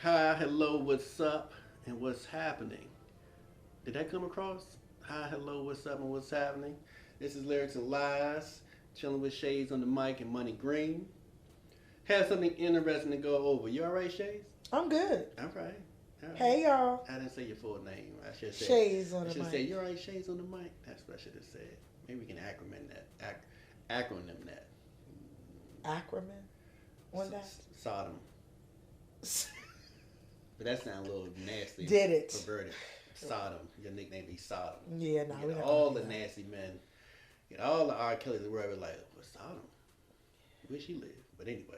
Hi, hello, what's up, and what's happening? Did that come across? Hi, hello, what's up, and what's happening? This is Lyrics and Lies, chilling with Shades on the mic and Money Green. Have something interesting to go over. You alright, Shades? I'm good. All right. All right. Hey y'all. I didn't say your full name. I should say Shades on I the should mic. say you're right. Shades on the mic. That's what I should have said. Maybe we can acronym that. Acronym that. Acronym on that. Sodom. But that sounds a little nasty. Did it? Perverted. Sodom. Your nickname be Sodom. Yeah, no, You we get not all gonna the do that. nasty men. Get all the R. Kellys the world like, well, Sodom. Where she live? But anyway.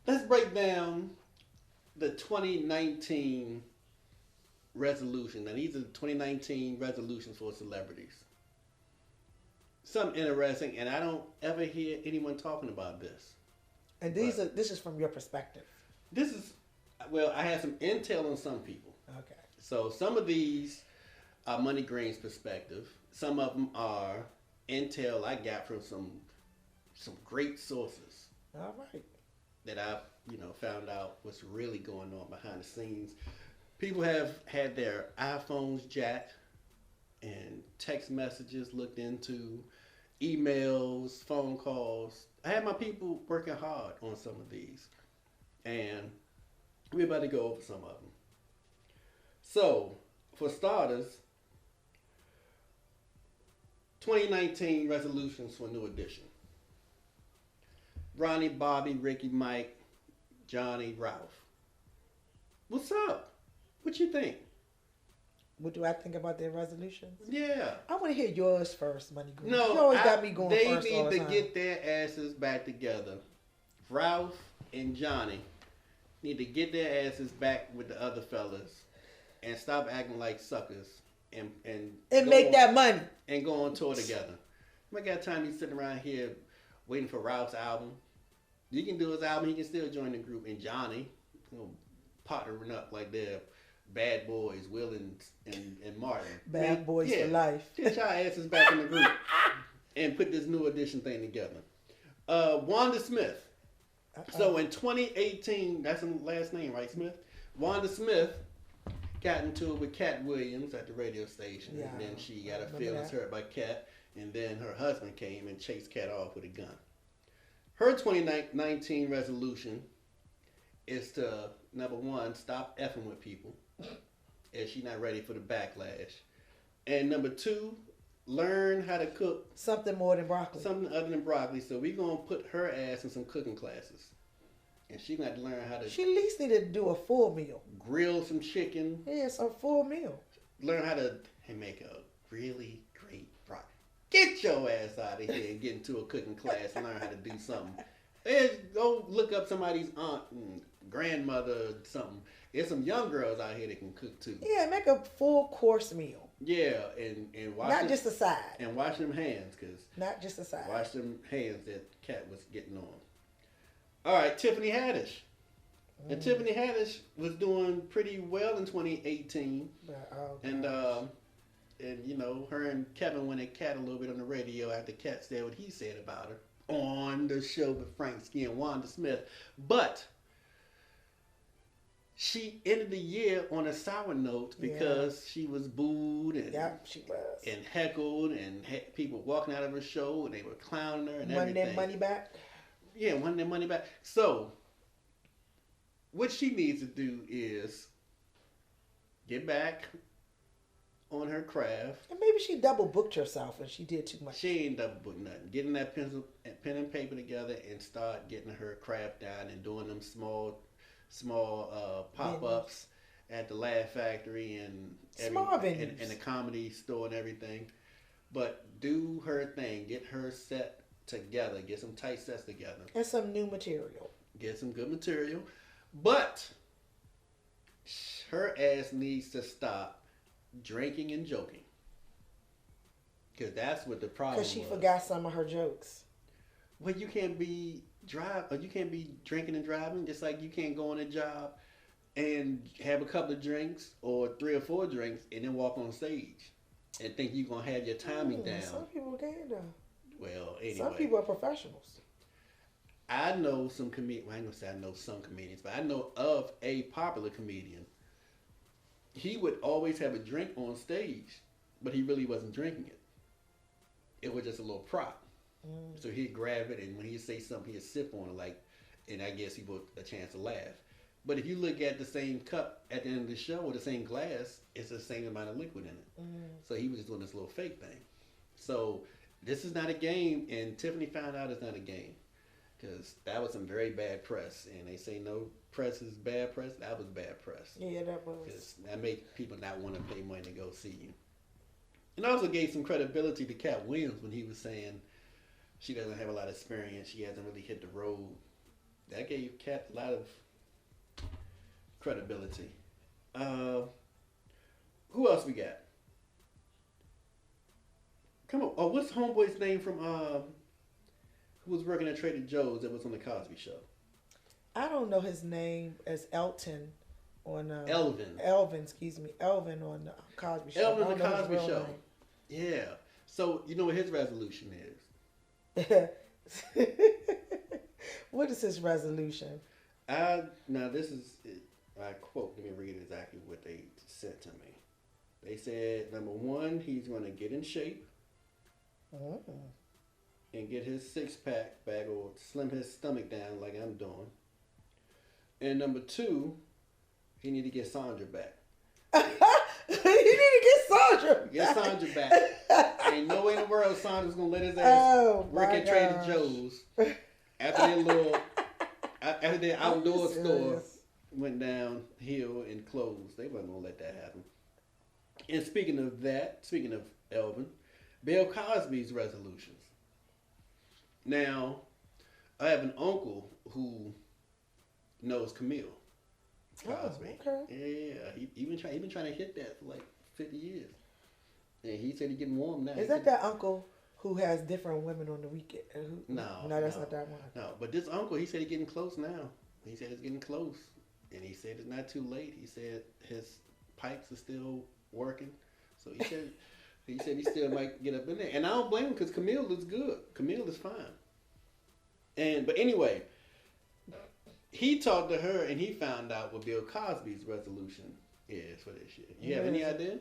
Let's break down the 2019 resolution. Now these are the 2019 resolutions for celebrities. Something interesting, and I don't ever hear anyone talking about this. And this is from your perspective. This is, well, I have some intel on some people. Okay. So some of these are Money Green's perspective. Some of them are intel I got from some great sources All right. that I've found out what's really going on behind the scenes. People have had their iPhones jacked and text messages looked into, emails, phone calls. I had my people working hard on some of these, and we're about to go over some of them. So, for starters, 2019 resolutions for New Edition. Ronnie, Bobby, Ricky, Mike, Johnny, Ralph. What's up? What you think? What do I think about their resolutions? Yeah. I want to hear yours first, Money Green. No, you always got me going they first all the need time. to get their asses back together. Ralph and Johnny need to get their asses back with the other fellas and stop acting like suckers and make on, that money. and go on tour together. I got time he's sitting around here waiting for Ralph's album. You can do his album, he can still join the group. And Johnny, partnering up like they're bad boys, Will and Martin. Bad boys for life. Get your asses back in the group and put this New Edition thing together. Wanda Smith. So in 2018, that's the last name, right, Smith? Wanda Smith got into it with Cat Williams at the radio station. Yeah, and then she got her feelings hurt by Cat. And then her husband came and chased Cat off with a gun. Her 2019 resolution is to, number one, stop effing with people. As she's not ready for the backlash. And number two, learn how to cook something more than broccoli. Something other than broccoli. So we're going to put her ass in some cooking classes. And she's going to learn how to... She at least needed to do a full meal. Grill some chicken. Yes, a full meal. Learn how to make a really great broccoli. Get your ass out of here and get into a cooking class and learn how to do something. And go look up somebody's aunt and grandmother or something. There's some young girls out here that can cook too. Yeah, make a full course meal. Yeah, and wash not them, just a side. And wash them hands, cause not just a side. Wash them hands that Cat was getting on. All right, Tiffany Haddish. And Tiffany Haddish was doing pretty well in 2018. And her and Kevin went at Cat a little bit on the radio after Cat said what he said about her on the show with Frank Ski and Wanda Smith. But she ended the year on a sour note because she was booed and she was. And heckled and had people walking out of her show and they were clowning her and wanting everything. Their money back? Yeah, wanting their money back. So, what she needs to do is get back on her craft. And maybe she double booked herself and she did too much. She ain't double booked nothing. Getting that pen and paper together and start getting her craft down and doing them small pop-ups at the Laugh Factory and the Comedy Store and everything. But do her thing. Get her set together. Get some tight sets together. And some new material. Get some good material. But her ass needs to stop drinking and joking. Because that's what the problem was. Because she forgot some of her jokes. Well, you can't be drinking and driving, just like you can't go on a job and have a couple of drinks or 3 or 4 drinks and then walk on stage and think you're going to have your timing down. Some people can though. Well, anyway. Some people are professionals. I know some comedians. Well, I ain't gonna say I know some comedians, but I know of a popular comedian. He would always have a drink on stage, but he really wasn't drinking it. It was just a little prop. Mm. So he'd grab it, and when he'd say something, he'd sip on it, like, and I guess he would a chance to laugh. But if you look at the same cup at the end of the show or the same glass, it's the same amount of liquid in it. Mm. So he was just doing this little fake thing. So this is not a game, and Tiffany found out it's not a game because that was some very bad press. And they say no press is bad press. That was bad press. Yeah, that was. Because that made people not want to pay money to go see you. And also gave some credibility to Cat Williams when he was saying she doesn't have a lot of experience. She hasn't really hit the road. That gave Cat a lot of credibility. Who else we got? Come on. Oh, what's homeboy's name from who was working at Trader Joe's that was on the Cosby Show? I don't know his name as Elton on Elvin. Elvin, excuse me, Elvin on the Cosby Show. Elvin I on the don't know his Cosby real Show. Yeah. So you know what his resolution is? name. What is his resolution? Now this is I quote. Let me read exactly what they sent to me. They said number one, he's going to get in shape Mm. and get his six pack back or slim his stomach down like I'm doing. And number two, he need to get Sandra back. You need to get Sandra. Get Sandra back. Ain't no way in the world Sandra's gonna let his ass work at Trader Joe's after their outdoor store went downhill and closed. They wasn't gonna let that happen. And speaking of Elvin, Bill Cosby's resolutions. Now, I have an uncle who knows Camille Cosby. Oh, okay. Yeah, he been trying to hit that for like 50 years. And he said he's getting warm now. Is that uncle who has different women on the weekend? No, that's not that one. No, but this uncle, he said he's getting close now. He said it's getting close. And he said it's not too late. He said his pipes are still working. So he said he still might get up in there. And I don't blame him because Camille is good. Camille is fine. But anyway, he talked to her and he found out what Bill Cosby's resolution is for this year. You have any idea?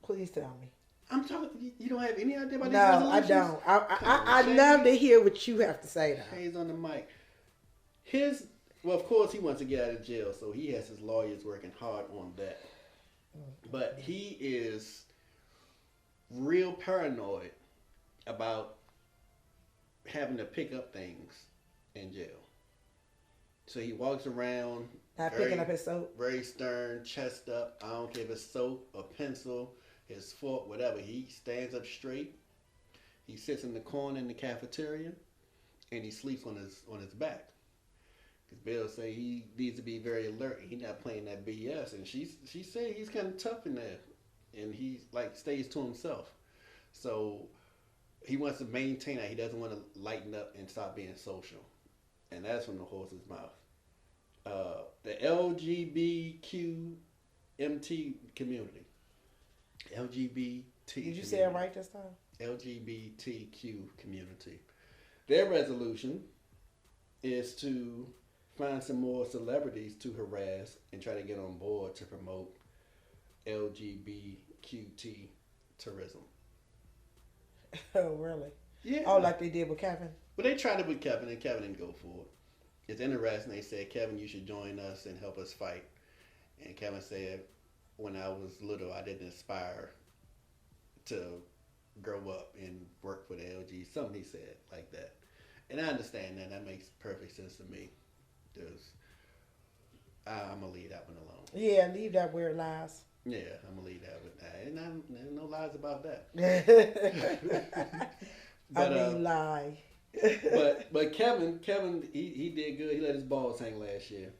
Please tell me. I'm talking. You don't have any idea about these No, resolutions? I don't. I'd love to hear what you have to say now. Hayes on the mic. Well, of course, he wants to get out of jail, so he has his lawyers working hard on that. But he is real paranoid about having to pick up things in jail. So he walks around Picking up his soap. very stern, chest up. I don't care if it's soap, a pencil, his fork, whatever. He stands up straight. He sits in the corner in the cafeteria, and he sleeps on his back. Because Bill say he needs to be very alert. He's not playing that BS. And she said he's kind of tough in there, and he like stays to himself. So he wants to maintain that. He doesn't want to lighten up and stop being social, and that's from the horse's mouth. The LGBTQMT community. LGBT. Did you say it right this time? LGBTQ community. Their resolution is to find some more celebrities to harass and try to get on board to promote LGBTQT tourism. Oh, really? Yeah. Oh, like they did with Kevin? But they tried it with Kevin, and Kevin didn't go for it. It's interesting. They said, Kevin, you should join us and help us fight. And Kevin said, when I was little, I didn't aspire to grow up and work for the LG. Something he said like that. And I understand that. That makes perfect sense to me. Because I'm going to leave that one alone. Yeah, leave that where it lies. Yeah, I'm going to leave that with that. And there's no lies about that. Lie. but Kevin, he did good. He let his balls hang last year,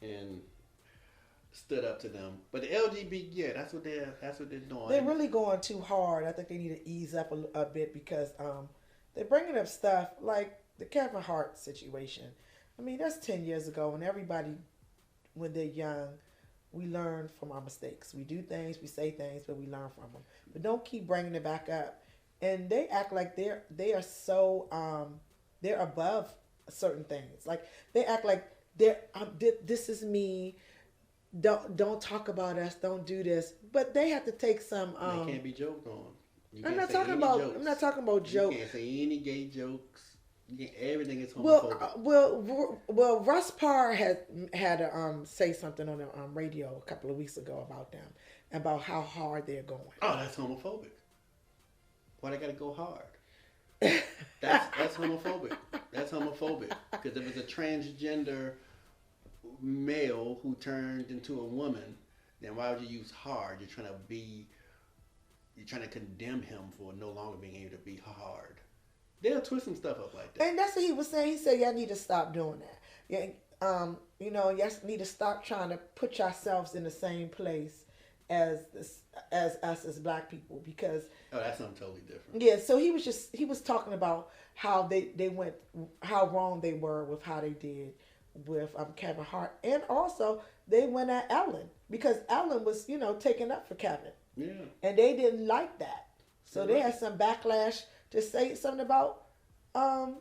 and stood up to them. But the LGBT, yeah, that's what they're doing. They're really going too hard. I think they need to ease up a bit because they're bringing up stuff like the Kevin Hart situation. I mean, that's 10 years ago, and everybody, when they're young, we learn from our mistakes. We do things, we say things, but we learn from them. But don't keep bringing it back up. And they act like they are so they're above certain things. Like they act like this is me. Don't talk about us. Don't do this. But they have to take some. They can't be joked on. You I'm can't not say talking any about. jokes. I'm not talking about jokes. You can't say any gay jokes. Everything is homophobic. Well, Russ Parr had to say something on the radio a couple of weeks ago about them, about how hard they're going. Oh, that's homophobic. Why they gotta go hard? That's homophobic. That's homophobic. Because if it's a transgender male who turned into a woman, then why would you use hard? You're trying to condemn him for no longer being able to be hard. They'll twist some stuff up like that. And that's what he was saying. He said, y'all need to stop doing that. Yeah, y'all need to stop trying to put yourselves in the same place as us as black people, because that's something totally different. Yeah, so he was talking about how they went, how wrong they were with how they did with Kevin Hart, and also they went at Ellen because Ellen was taking up for Kevin. Yeah. And they didn't like that, so they had some backlash to say something about Ellen.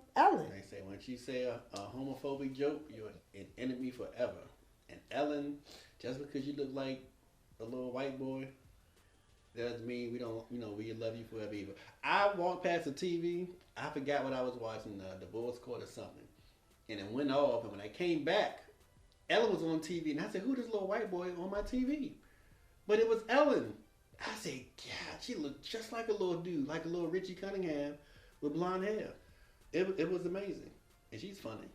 They say when she say a homophobic joke, you're an enemy forever. And Ellen, just because you look like a little white boy, doesn't mean we don't, we love you forever either. I walked past the TV, I forgot what I was watching, the Bulls Court or something, and it went off. And when I came back, Ellen was on TV, and I said, "Who this little white boy on my TV?" But it was Ellen. I said, "God, she looked just like a little dude, like a little Richie Cunningham with blonde hair." It was amazing, and she's funny.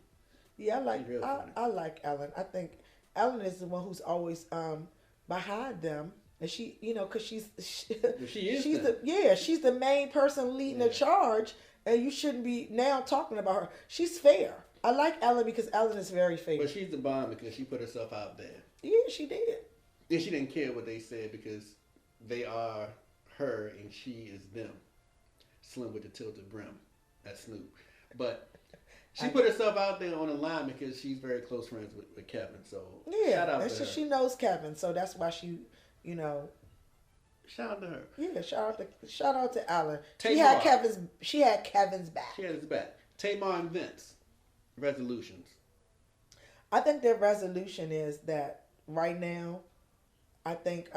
Yeah, I like Ellen. I think Ellen is the one who's always behind them, and she, because she's the main person leading the charge, and you shouldn't be now talking about her. She's fair. I like Ellen because Ellen is very fair. But she's the bomb because she put herself out there. Yeah, she did. And she didn't care what they said because they are her and she is them. Slim with the tilted brim. That's Snoop. But she put herself out there on the line because she's very close friends with Kevin. So shout out to her. She knows Kevin, so that's why she, Shout out to her. Yeah, shout out to Ellen. Tamar. She had Kevin's back. She had his back. Tamar and Vince. Resolutions. I think their resolution is that right now, I think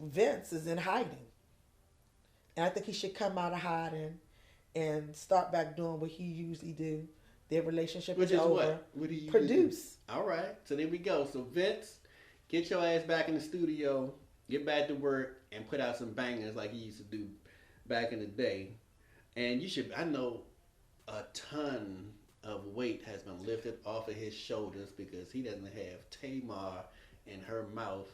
Vince is in hiding. And I think he should come out of hiding and start back doing what he usually do. Their relationship is over. What do you produce? All right. So there we go. So Vince, get your ass back in the studio, get back to work, and put out some bangers like he used to do back in the day. And I know a ton of weight has been lifted off of his shoulders because he doesn't have Tamar and her mouth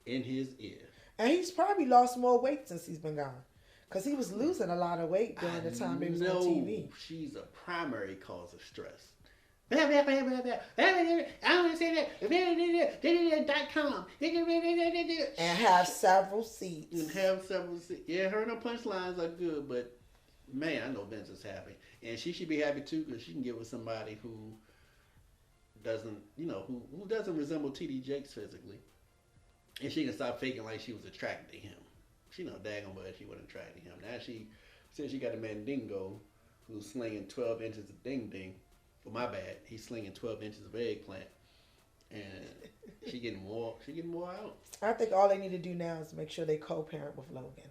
in his ear. And he's probably lost more weight since he's been gone. Because he was losing a lot of weight during the time he was on TV. She's a primary cause of stress. I don't want to say that. .com. And have several seats. Yeah, her and her punchlines are good, but man, I know Vince is happy. And she should be happy too because she can get with somebody who doesn't, who doesn't resemble T.D. Jakes physically. And she can stop faking like she was attracted to him. She know daggone well she wasn't attracted to him. Now she says she got a mandingo who's slinging 12 inches of ding-ding. Well, my bad. He's slinging 12 inches of eggplant. And she getting more out. I think all they need to do now is make sure they co-parent with Logan.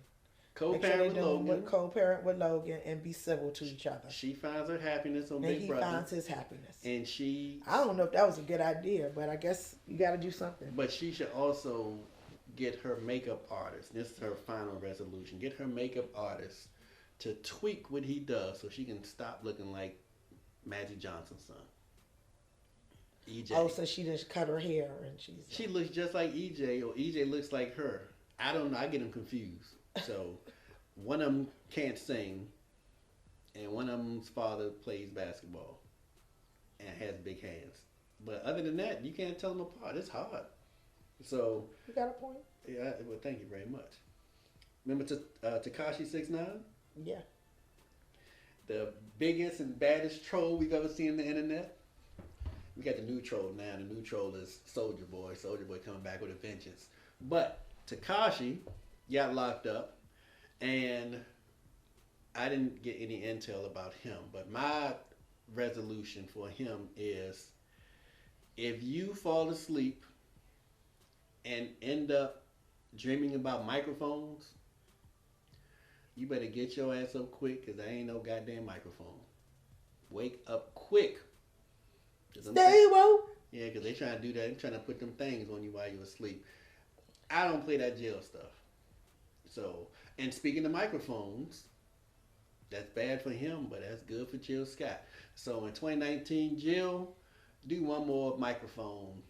Co-parent with Logan and be civil to each other. She finds her happiness on Big Brother. And he finds his happiness. And I don't know if that was a good idea, but I guess you got to do something. But she should also get her makeup artist. This is her final resolution. Get her makeup artist to tweak what he does so she can stop looking like Magic Johnson's son. EJ. Oh, so she just cut her hair and she looks just like EJ, or EJ looks like her. I don't know. I get them confused. So one of them can't sing, and one of them's father plays basketball and has big hands. But other than that, you can't tell them apart. It's hard. So you got a point. Yeah. Well, thank you very much. Remember Tekashi 6ix9ine? Yeah. The biggest and baddest troll we've ever seen on the internet. We got the new troll now. The new troll is Soulja Boy. Soulja Boy coming back with a vengeance. But Tekashi got locked up, and I didn't get any intel about him, but my resolution for him is if you fall asleep and end up dreaming about microphones, you better get your ass up quick because there ain't no goddamn microphone. Wake up quick. Stay woke. Yeah, because they trying to do that. They're trying to put them things on you while you're asleep. I don't play that jail stuff. So, and speaking of microphones, that's bad for him, but that's good for Jill Scott. So in 2019, Jill, do one more microphone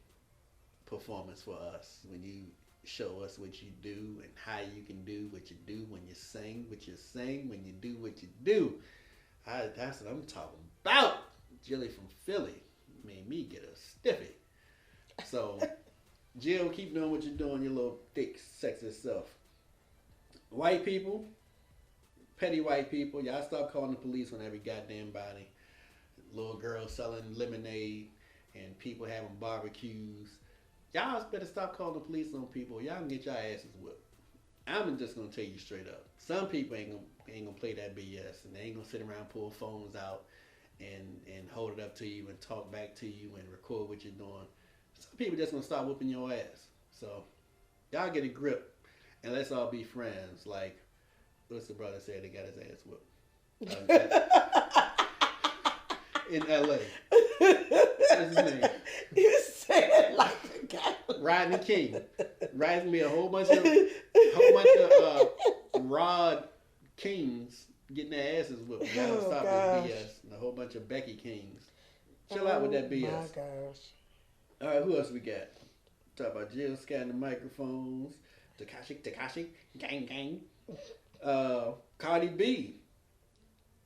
performance for us when you show us what you do and how you can do what you do when you sing what you sing, when you do what you do. That's what I'm talking about. Jilly from Philly made me get a stiffy. So, Jill, keep doing what you're doing, your little thick, sexy self. White people, petty white people, y'all stop calling the police on every goddamn body. Little girls selling lemonade and people having barbecues. Y'all better stop calling the police on people. Y'all can get your asses whipped. I'm just gonna tell you straight up. Some people ain't gonna play that BS, and they ain't gonna sit around, pull phones out, and hold it up to you and talk back to you and record what you're doing. Some people just gonna start whooping your ass. So y'all get a grip, and let's all be friends. Like what's the brother said? They got his ass whooped in L.A. What's his name? You said it like a guy. Rodney King. Reminds me a whole bunch of Rod Kings getting their asses whooped. Y'all don't stop this BS. And a whole bunch of Becky Kings. Chill out with that BS. Oh my gosh. All right, who else we got? Talk about Jill Scott and the microphones. Tekashi, gang. Cardi B.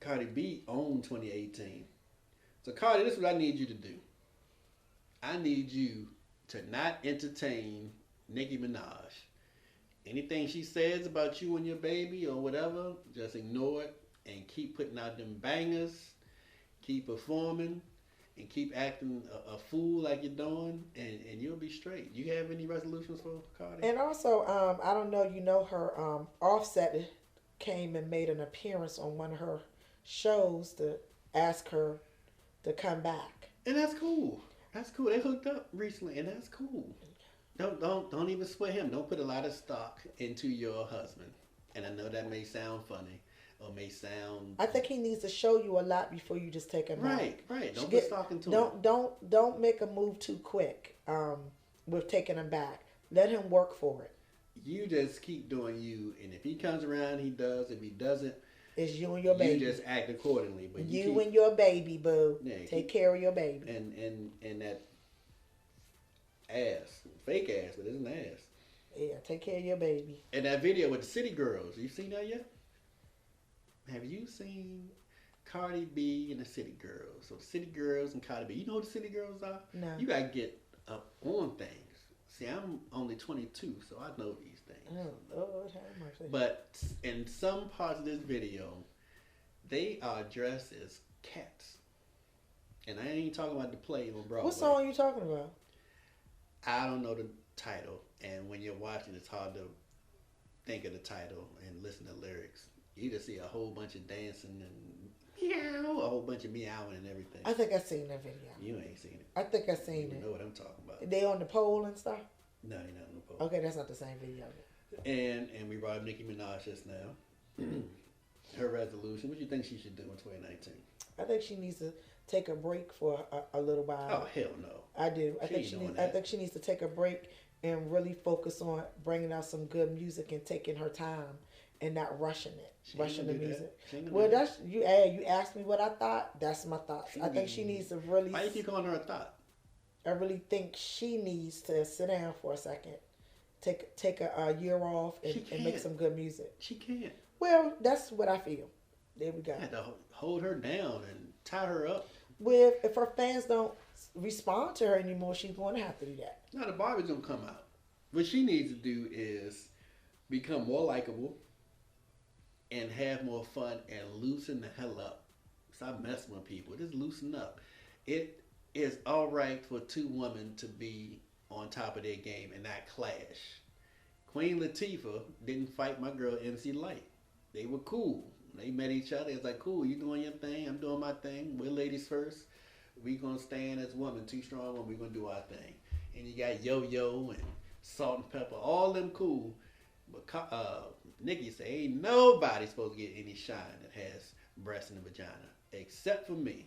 Cardi B owned 2018. So Cardi, this is what I need you to do. I need you to not entertain Nicki Minaj. Anything she says about you and your baby or whatever, just ignore it and keep putting out them bangers, keep performing, and keep acting a fool like you're doing, and you'll be straight. You have any resolutions for Cardi? And also, I don't know, you know, her Offset came and made an appearance on one of her shows to ask her to come back. And that's cool. That's cool. They hooked up recently, and that's cool. Don't even sweat him. Don't put a lot of stock into your husband. And I know that may sound funny or may sound. I think he needs to show you a lot before you just take him back. Right. Don't put stock into him. Don't make a move too quick. With taking him back. Let him work for it. You just keep doing you, and if he comes around, he does. If he doesn't, it's you and your baby. You just act accordingly. But you and your baby, boo. Yeah, take care of your baby. And that ass, fake ass, but it's an ass. Yeah, take care of your baby. And that video with the City Girls, you seen that yet? Have you seen Cardi B and the City Girls? So City Girls and Cardi B. You know what the City Girls are? No. You gotta get up on things. See, I'm only 22, so I know these things. Oh, Lord have mercy. But in some parts of this video, they are dressed as cats. And I ain't talking about the play on Broadway. What song are you talking about? I don't know the title. And when you're watching, it's hard to think of the title and listen to lyrics. You just see a whole bunch of dancing and meow, a whole bunch of meowing and everything. I think I've seen that video. You ain't seen it. I think I've seen it. You know what I'm talking about. They on the pole and stuff? No, they're not on the pole. Okay, that's not the same video. And we brought up Nicki Minaj just now. Her resolution. What do you think she should do in 2019? I think she needs to take a break for a little while. Oh, hell no. I do. I think she needs to take a break and really focus on bringing out some good music and taking her time and not rushing it. Rushing the music. Well, that's you asked me what I thought. That's my thoughts. I think she needs to really. Why you keep calling her a thought? I really think she needs to sit down for a second, take a year off, and make some good music. She can't. Well, that's what I feel. There we go. I had to hold her down and tie her up. Well, if her fans don't respond to her anymore, she's going to have to do that. No, the Barbie's going to come out. What she needs to do is become more likable and have more fun and loosen the hell up. Stop messing with people. Just loosen up. It is all right for two women to be on top of their game and not clash. Queen Latifah didn't fight my girl MC Light. They were cool. They met each other. It's like, cool, you doing your thing, I'm doing my thing. We're ladies first. We gonna stand as women, two strong women. We gonna do our thing. And you got Yo-Yo and Salt and Pepper, all them cool. But Nikki said, ain't nobody supposed to get any shine that has breast and a vagina except for me.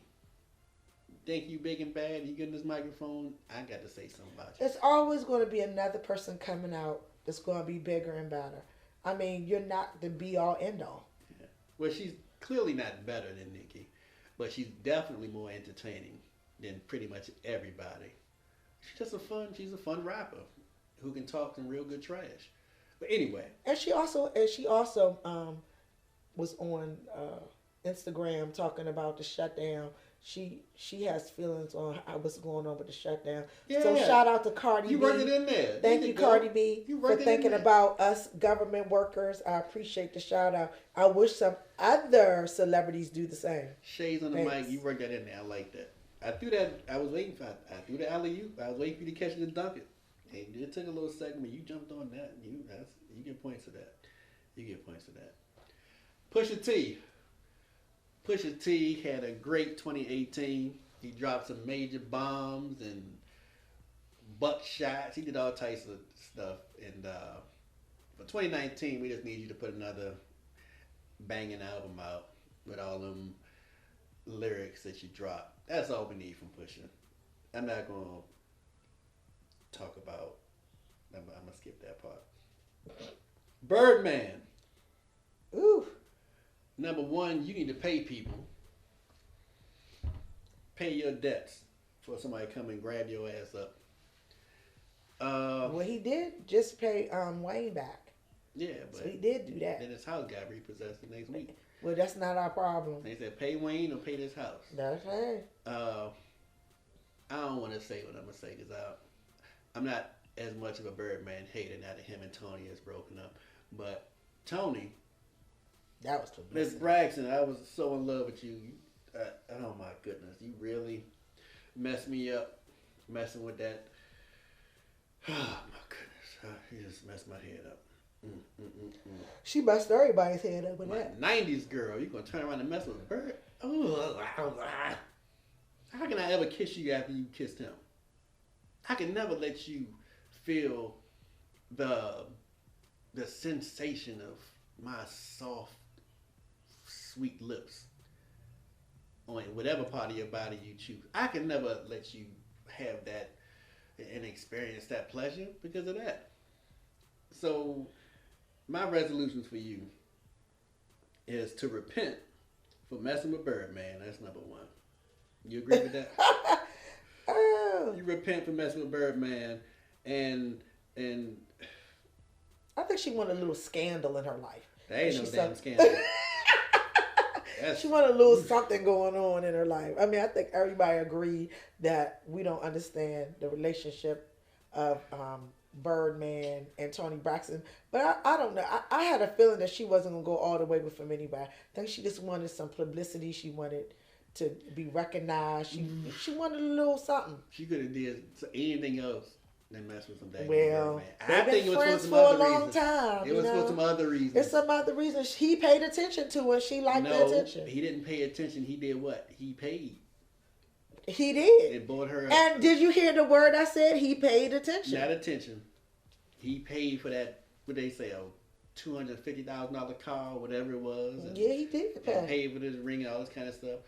Think you big and bad? You getting this microphone? I got to say something about you. There's always going to be another person coming out that's going to be bigger and better. I mean, you're not the be all end all. Yeah. Well, she's clearly not better than Nikki, but she's definitely more entertaining than pretty much everybody. She's a fun rapper who can talk some real good trash. But anyway, and she also was on Instagram talking about the shutdown. She has feelings on what's going on with the shutdown. Yeah, so shout out to Cardi B. You worked it in there. Thank you, Cardi B, for thinking about us government workers. I appreciate the shout out. I wish some other celebrities do the same. Shades on the mic. You worked that in there. I like that. I threw that. I was waiting for. I threw the alley-oop. I was waiting for you to catch it and dunk it. And it took a little segment. You jumped on that. You get points for that. You get points for that. Pusha T. Pusha T had a great 2018. He dropped some major bombs and buckshots. He did all types of stuff. And for 2019, we just need you to put another banging album out with all them lyrics that you dropped. That's all we need from Pusha. I'm not going to talk about. I'm going to skip that part. Birdman. Ooh. Number one, you need to pay people. Pay your debts for somebody to come and grab your ass up. Well, he did just pay Wayne back. Yeah, but so he did do that. Then his house got repossessed the next week. Well, that's not our problem. They said pay Wayne or pay this house. That's right. I don't want to say what I'm gonna say because I'm not as much of a Birdman hater now that him and Tony has broken up. But Tony, that was Miss Braxton, I was so in love with you. Oh my goodness, you really messed me up messing with that. Oh my goodness, you just messed my head up. She messed everybody's head up with my that. 90s girl, you gonna turn around and mess with a bird? Oh, how can I ever kiss you after you kissed him? I can never let you feel the sensation of my soft, sweet lips on whatever part of your body you choose. I can never let you have that and experience that pleasure because of that. So my resolutions for you is to repent for messing with Birdman. That's number one. You agree with that? Oh. You repent for messing with Birdman, and I think she wanted a little scandal in her life. There ain't no damn scandal. She wanted a little something going on in her life. I mean, I think everybody agreed that we don't understand the relationship of Birdman and Tony Braxton. But I don't know. I had a feeling that she wasn't going to go all the way with him anybody. I think she just wanted some publicity. She wanted to be recognized. She wanted a little something. She could have did anything else than mess with some damn Well, Birdman. I think it was friends for some for a other long reasons. time. It was for some other reasons. It's some other reasons. He paid attention to her. She liked the attention. He didn't pay attention. He did what? He paid. He did. It bought her. And did you hear the word I said? He paid attention. Not attention. He paid for that. What they say? $250,000 car, whatever it was. And, yeah, he did pay. And paid for this ring and all this kind of stuff.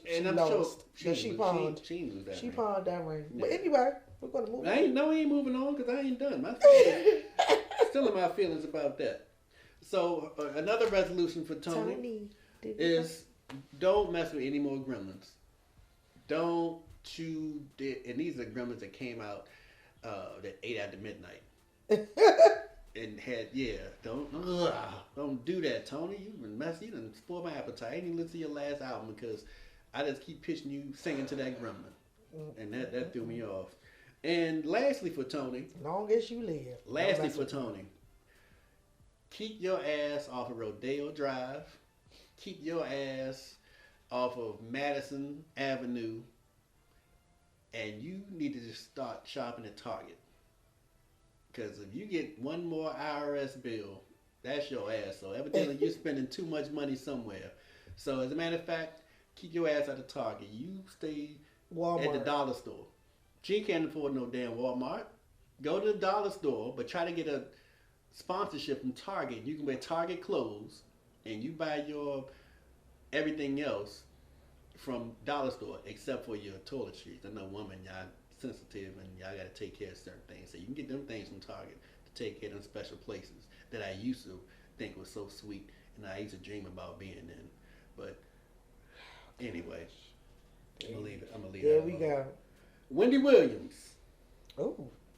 And I'm lost. Sure she pawned. She lose that. She ring. pawned that ring. Yeah. But anyway, we're gonna move. I ain't moving on because I ain't done. My feelings, still in my feelings about that. So another resolution for Tony is don't mess with any more gremlins. Don't chew. And these are gremlins that came out that ate after midnight. And had don't do that, Tony. You've been messy. You done spoiled my appetite. I ain't even listen to your last album because I just keep pitching you singing to that gremlin, and that threw me off. And lastly for Tony, long as you live. Lastly for Tony, keep your ass off of Rodeo Drive. Keep your ass off of Madison Avenue, and you need to just start shopping at Target. Because if you get one more IRS bill, That's your ass. So evidently you're spending too much money somewhere. So as a matter of fact, keep your ass at the Target. You stay Walmart. at the dollar store. She can't afford no damn Walmart. Go to the dollar store, but try to get a sponsorship from Target. You can wear Target clothes, and you buy your everything else from dollar store, except for your toiletries. I know women, y'all sensitive, and y'all got to take care of certain things. So you can get them things from Target to take care of them special places that I used to think was so sweet, and I used to dream about being in. But anyway, I'm gonna leave it. There we go. Wendy Williams. Oh.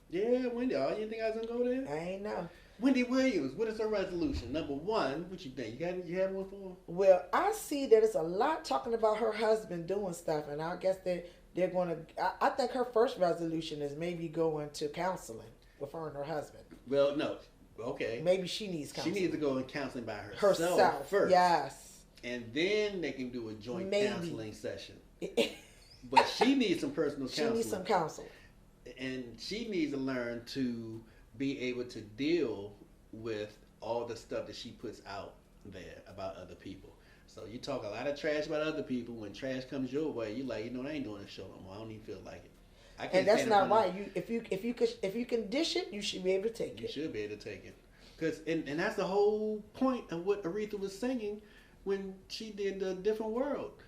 Yeah, Wendy. Oh, you think I was gonna go there? I ain't know. Wendy Williams. What is her resolution? Number one. What you think? You have one for her? Well, I see that it's a lot talking about her husband doing stuff, and I guess they're going to. I think her first resolution is maybe going to counseling with her and her husband. Well, no. Okay. Maybe she needs counseling. She needs to go in counseling by herself first. Yes. And then they can do a joint counseling session. But But she needs some personal counseling. She needs some counsel. And she needs to learn to be able to deal with all the stuff that she puts out there about other people. So you talk a lot of trash about other people. When trash comes your way, you like, I ain't doing this show no more. I don't even feel like it. And that's not right. If you can dish it, you should be able to take it. You should be able to take it. And that's the whole point of what Aretha was singing when she did the Different World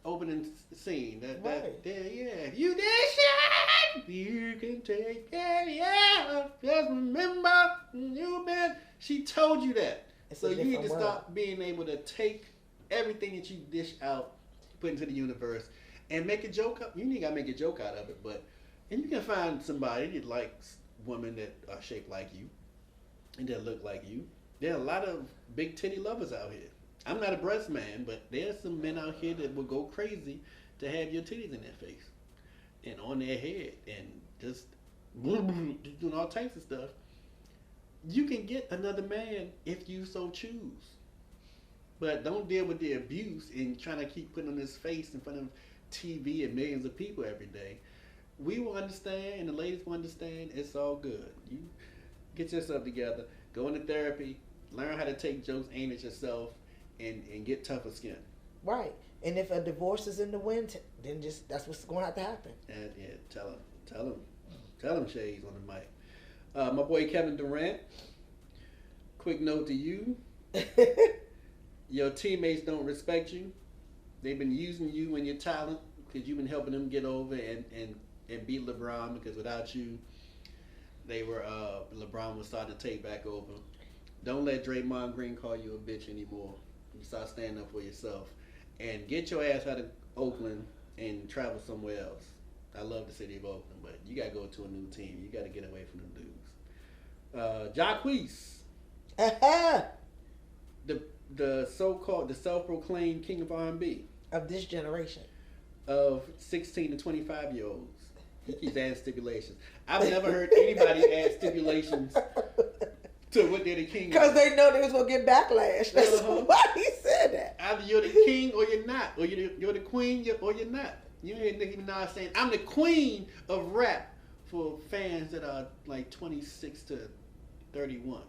opening scene. If you dish it, you can take it. Yeah, just remember you've been. She told you that. So you need to stop being able to take everything that you dish out, put into the universe, and make a joke up. You ain't got to make a joke out of it, and you can find somebody that likes women that are shaped like you and that look like you. There are a lot of big titty lovers out here. I'm not a breast man, but there's some men out here that will go crazy to have your titties in their face and on their head and just doing all types of stuff. You can get another man if you so choose. But don't deal with the abuse and trying to keep putting on his face in front of TV and millions of people every day. We will understand, and the ladies will understand. It's all good. You get yourself together, go into therapy, learn how to take jokes aimed at yourself, and get tougher skin. Right. And if a divorce is in the wind, then just that's what's going to have to happen. And yeah, tell him Shades on the mic. My boy Kevin Durant. Quick note to you. Your teammates don't respect you. They've been using you and your talent because you've been helping them get over and beat LeBron, because without you, LeBron was starting to take back over. Don't let Draymond Green call you a bitch anymore. You start standing up for yourself. And get your ass out of Oakland and travel somewhere else. I love the city of Oakland, but you got to go to a new team. You got to get away from them dudes. Jacquees. The self-proclaimed king of R&B. Of this generation. Of 16 to 25-year-olds. He keeps adding stipulations. I've never heard anybody add stipulations to what they're the king of. Because they know they was going to get backlash. That's why he said that. Either you're the king or you're not. Or you're the queen or you're not. You hear Nicki Minaj saying, I'm the queen of rap, for fans that are like 26 to 31.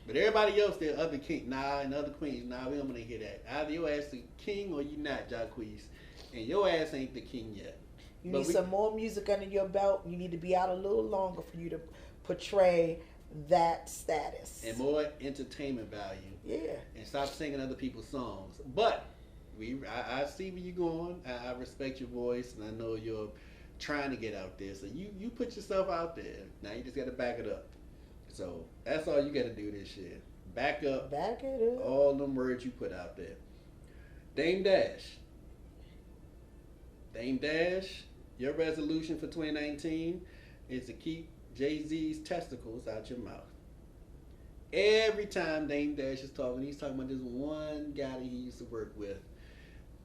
But everybody else, they're other king. Nah, and other queens. Nah, we don't want to hear that. Either your ass the king or you not, Jacquees. And your ass ain't the king yet. You need some more music under your belt. You need to be out a little longer for you to portray that status. And more entertainment value. Yeah. And stop singing other people's songs. But I see where you're going. I respect your voice, and I know you're trying to get out there. So you put yourself out there. Now you just got to back it up. So that's all you got to do this year. Back up. Back it up. All them words you put out there. Dame Dash. Dame Dash, your resolution for 2019 is to keep Jay-Z's testicles out your mouth. Every time Dame Dash is talking, he's talking about this one guy that he used to work with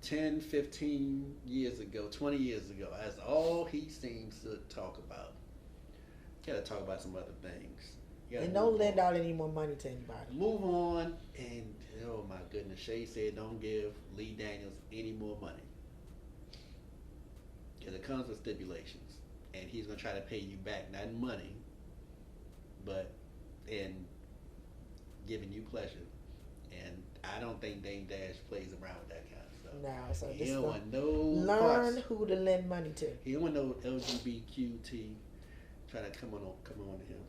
10, 15 years ago, 20 years ago. That's all he seems to talk about. You gotta talk about some other things. And don't lend out any more money to anybody. Move on, and oh my goodness, Shay said don't give Lee Daniels any more money. Because it comes with stipulations. And he's going to try to pay you back, not in money, but in giving you pleasure. And I don't think Dame Dash plays around with that kind of stuff. No, so He just don't want no learn fuss. who to lend money to. He don't want no LGBTQT trying to come on to him.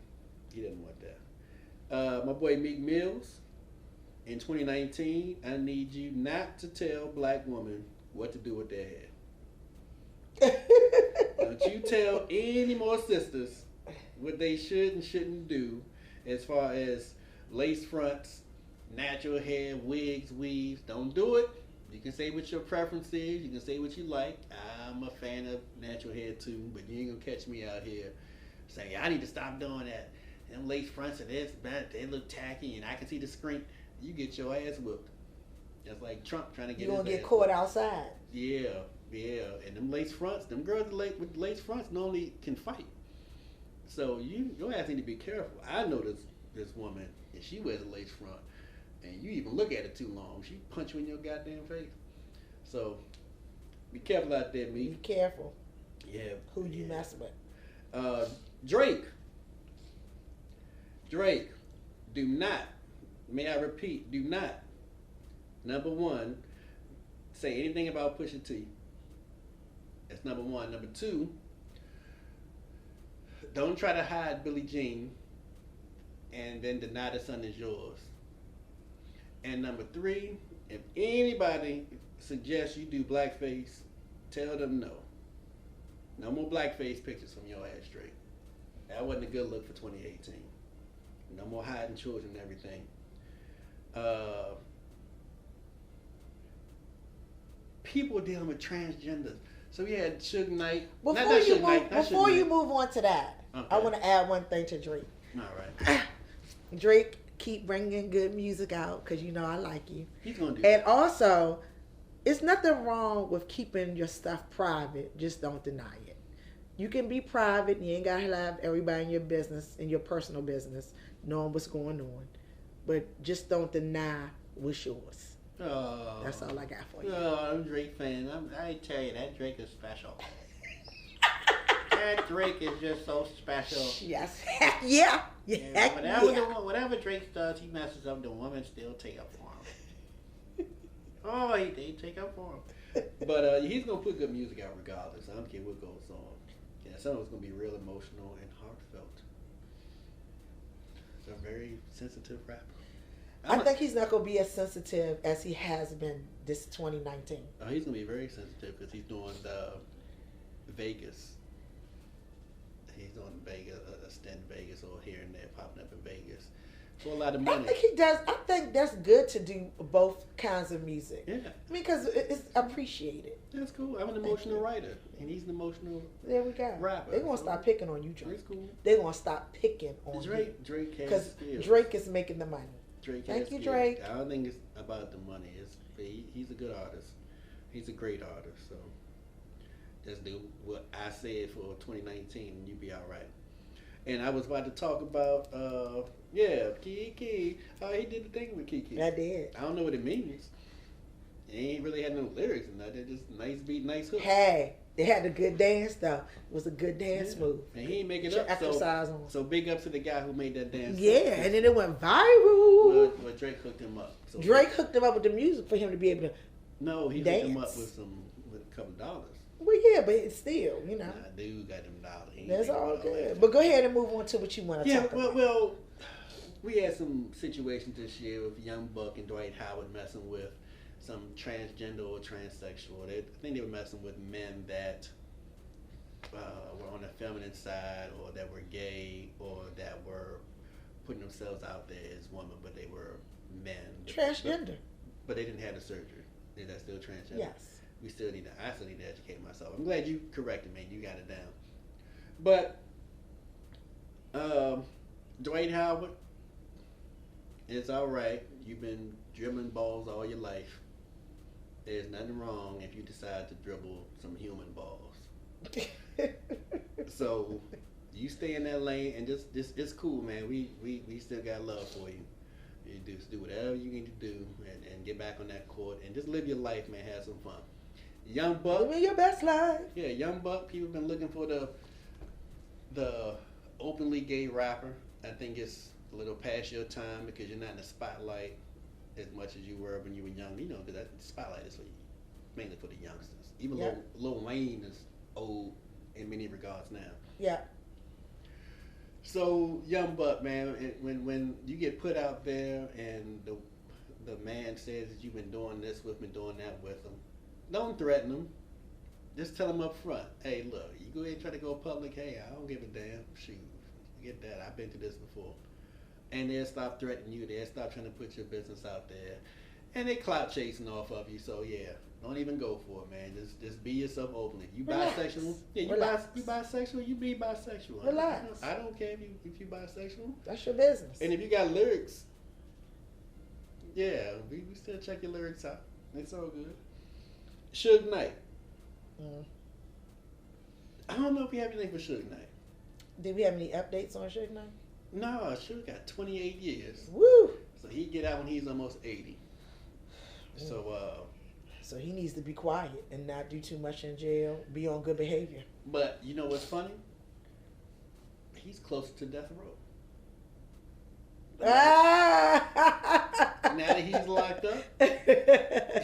He doesn't want that. My boy Meek Mills. In 2019, I need you not to tell black women what to do with their hair. Don't you tell any more sisters what they should and shouldn't do as far as lace fronts, natural hair, wigs, weaves. Don't do it. You can say what your preference is. You can say what you like. I'm a fan of natural hair too, but you ain't gonna catch me out here saying I need to stop doing that. Them lace fronts and this, that, they look tacky, and I can see the screen. You get your ass whooped. That's like Trump trying to get. You gonna his get ass caught whooped. outside. Yeah. And them lace fronts, them girls with lace fronts normally can fight. So your ass need to be careful. I know this woman, and she wears a lace front, and you even look at it too long, she punch you in your goddamn face. So be careful out there, me. Be careful. Yeah. Who you mess with. Drake, do not, may I repeat, do not, number one, say anything about Pusha T. That's number one. Number two, don't try to hide Billie Jean and then deny the son is yours. And number three, if anybody suggests you do blackface, tell them no. No more blackface pictures from your ass, Drake. That wasn't a good look for 2018. No more hiding children and everything. People dealing with transgenders. So we had Suge Knight. Before you move on to that, okay. I want to add one thing to Drake. All right. Drake, keep bringing good music out because you know I like you. He's gonna do And that. also, it's nothing wrong with keeping your stuff private. Just don't deny it. You can be private. You ain't gotta have everybody in your business, in your personal business, knowing what's going on. But just don't deny what's yours. Oh, That's all I got for you. Oh, I'm a Drake fan. I tell you, that Drake is special. That Drake is just so special. Yes. Yeah. Whatever Drake does, he messes up. The women still take up for him. Oh, they take up for him. But he's gonna put good music out regardless. I don't care what goes on. Yeah, some of it's gonna be real emotional and heartfelt. It's a very sensitive rapper. I think he's not going to be as sensitive as he has been this 2019. Oh, he's going to be very sensitive because he's doing the Vegas. He's doing Vegas, a stint in Vegas or here and there, popping up in Vegas for a lot of money. I think he does. I think that's good to do both kinds of music. Yeah. I mean, because it's appreciated. That's cool. I'm an emotional writer, and he's an emotional There we go. rapper. They're going to stop picking on you, Drake. That's cool. They're going to stop picking on you. Drake has Because skills. Drake is making the money. Drake Thank has you, skills. Drake. I don't think it's about the money. He's a good artist. He's a great artist. So just do what I said for 2019, and you'll be all right. And I was about to talk about, Kiki. Oh, he did the thing with Kiki. I did. I don't know what it means. It ain't really had no lyrics in that. It's just nice beat, nice hook. Hey, they had a good dance, though. It was a good dance move. And he ain't make it Should up. exercise on. So big up to the guy who made that dance. Yeah, and then it went viral. But Drake hooked him up. So Drake hooked him up with the music for him to be able to. No, he dance. hooked him up with a couple dollars. Well, yeah, but it's still, you know. Nah, dude got them dollars. He ain't That's think all about good. that. But go ahead and move on to what you want to Yeah, talk about. well, we had some situations this year with Young Buck and Dwight Howard messing with some transgender or transsexual. I think they were messing with men that were on the feminine side, or that were gay, or that were putting themselves out there as women, but they were men. Transgender. But they didn't have the surgery. Is that still transgender? Yes. I still need to educate myself. I'm glad you corrected me. You got it down. But Dwight Howard, it's all right. You've been dribbling balls all your life. There's nothing wrong if you decide to dribble some human balls. So you stay in that lane, and just it's cool, man. We still got love for you. You do whatever you need to do, and get back on that court, and just live your life, man. Have some fun. Young Buck. Live your best life. Yeah, Young Buck. People been looking for the openly gay rapper. I think it's a little past your time because you're not in the spotlight as much as you were when you were young. You know, because that spotlight is for mainly for the youngsters. Even Yeah. Lil Wayne is old in many regards now. Yeah. So, young buck, man, when you get put out there and the man says that you've been doing this with me, doing that with him, don't threaten him. Just tell him up front, hey, look, you go ahead and try to go public. Hey, I don't give a damn. Shoot, forget that. I've been through this before. And they'll stop threatening you. They'll stop trying to put your business out there. And they clout chasing off of you. So, yeah, don't even go for it, man. Just be yourself openly. You Relax. bisexual? Yeah, you bisexual? You be bisexual. Relax. I don't care if you bisexual. That's your business. And if you got lyrics, yeah, we still check your lyrics out. It's all good. Suge Knight. Mm. I don't know if you have anything for Suge Knight. Did we have any updates on Suge Knight? No, Suge got 28 years. Woo! So he get out when he's almost 80. So he needs to be quiet and not do too much in jail. Be on good behavior. but you know what's funny? He's closer to death row. Ah! Now that he's locked up,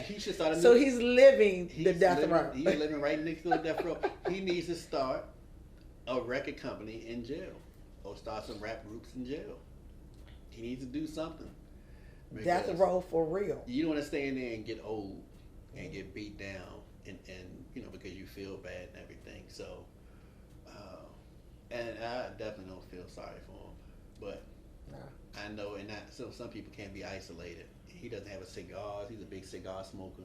he should start a new. So he's living the death row. He's living right next to the death row. He needs to start a record company in jail, or start some rap groups in jail. He needs to do something. Death Because row for real. You don't want to stay in there and get old and get beat down, and you know, because you feel bad and everything. So, and I definitely don't feel sorry for him, but. Nah. I know, and so some people can't be isolated. He doesn't have a cigar. He's a big cigar smoker.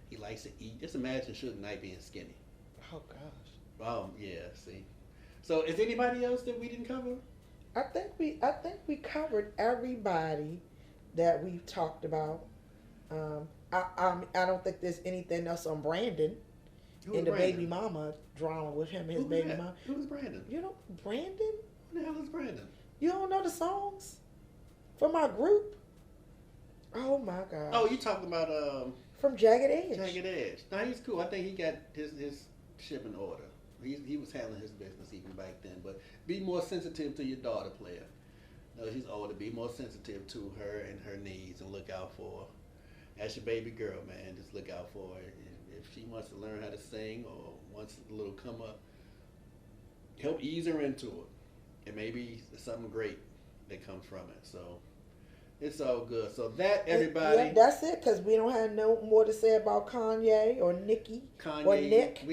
He likes to eat. Just imagine Suge Knight being skinny. Oh gosh. Yeah. See. So, is anybody else that we didn't cover? I think we covered everybody that we've talked about. I don't think there's anything else on Brandon and the baby mama drama with him and his baby mama. Who's Brandon? You know Brandon? Who the hell is Brandon? You don't know the songs from my group? Oh my god! Oh, you talking about from Jagged Edge? Jagged Edge. No, he's cool. I think he got his ship in order. He was handling his business even back then. But be more sensitive to your daughter, player. No, she's older. Be more sensitive to her and her needs, and look out for her. That's your baby girl, man. Just look out for her. If she wants to learn how to sing or wants a little come up, help ease her into it. And maybe something great that comes from it. So it's all good. So that, everybody. Yeah, that's it. Because we don't have no more to say about Kanye or Nicki or Nick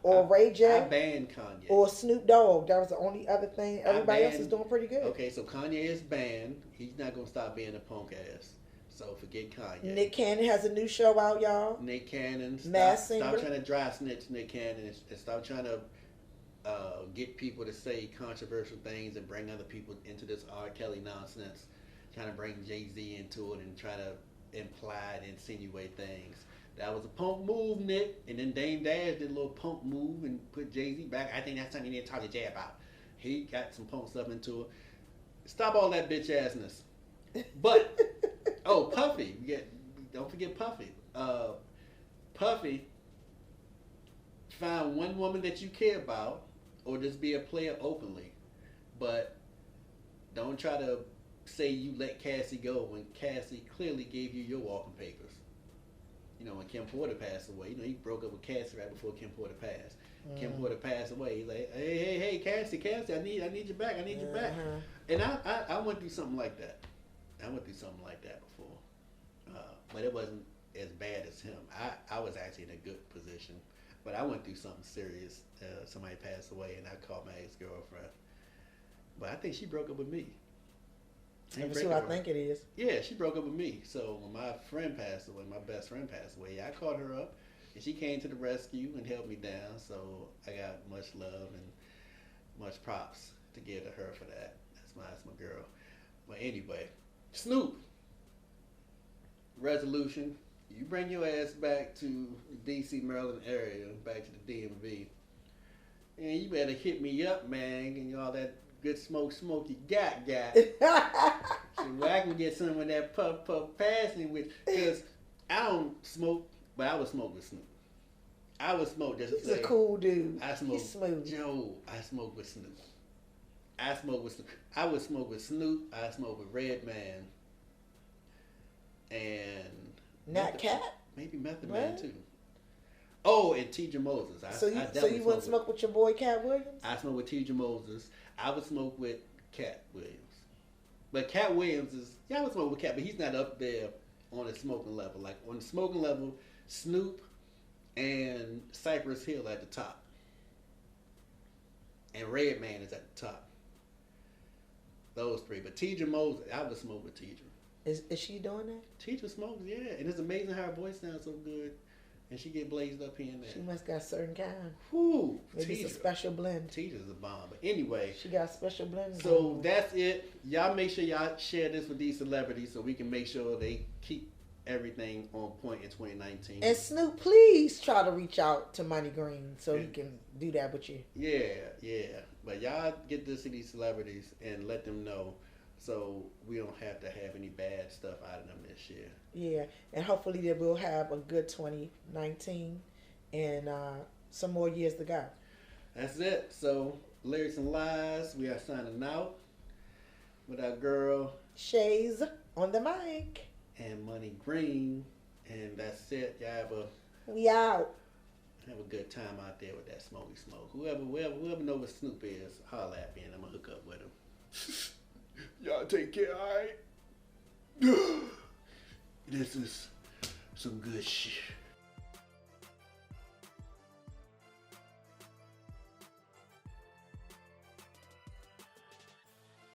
or Ray J. I banned Kanye. Or Snoop Dogg. That was the only other thing. Everybody else is doing pretty good. Okay, so Kanye is banned. He's not going to stop being a punk ass. So forget Kanye. Nick Cannon has a new show out, y'all. Nick Cannon. Stop trying to dry snitch Nick Cannon and stop trying to get people to say controversial things and bring other people into this R. Kelly nonsense. Trying to bring Jay-Z into it and try to imply and insinuate things. That was a punk move, Nick. And then Dame Dash did a little punk move and put Jay-Z back. I think that's something you need to talk to Jay about. He got some punk stuff into it. Stop all that bitch assness. But, Puffy. Don't forget Puffy. Puffy, find one woman that you care about or just be a player openly. But don't try to say you let Cassie go when Cassie clearly gave you your walking papers. You know, when Kim Porter passed away, you know, he broke up with Cassie right before Kim Porter passed. Kim Porter passed away. He's like, hey, Cassie, I need you back. I need you back. And I went through something like that. I went through something like that before. But it wasn't as bad as him. I was actually in a good position. But I went through something serious. Somebody passed away, and I called my ex-girlfriend. But I think she broke up with me. That's who I think it is. Yeah, she broke up with me. So when my friend passed away, my best friend passed away, I called her up, and she came to the rescue and held me down. So I got much love and much props to give to her for that. That's my girl. But anyway, Snoop. Resolution. You bring your ass back to the D.C., Maryland area, back to the DMV. And you better hit me up, man, and all that good smoke you got. So I can get some of that puff passing with, because I don't smoke, but I would smoke with Snoop. I would smoke just He's a cool dude. I smoke. He's smooth. Joe, I smoke with Snoop. I would smoke with Snoop. I smoke with Redman, and Nat Cat. Maybe Method Man too. Oh, and T.J. Moses. So you wouldn't smoke with your boy Cat Williams? I smoke with T.J. Moses. I would smoke with Cat Williams. But Cat Williams I would smoke with Cat, but he's not up there on the smoking level. Like on the smoking level, Snoop and Cypress Hill at the top. And Redman is at the top. Those three. But T.J. Moses, I would smoke with T.J. Is she doing that? T.J. smokes, yeah. And it's amazing how her voice sounds so good. And she get blazed up here and there. She must got a certain kind. Whoo, maybe it's a special blend. Teacher's a bomb. But anyway. She got a special blend. So that's it. Y'all make sure y'all share this with these celebrities so we can make sure they keep everything on point in 2019. And Snoop, please try to reach out to Money Green so he can do that with you. Yeah. But y'all get this to these celebrities and let them know so we don't have to have any bad stuff out of them this year. Yeah, and hopefully they will have a good 2019 and some more years to go. That's it. So, Lyrics and Lies, we are signing out with our girl Shays on the mic. And Money Green. And that's it. Y'all we out. Have a good time out there with that smoky smoke. Whoever know what Snoop is, holla at me and I'm going to hook up with him. Y'all take care, alright? This is some good shit.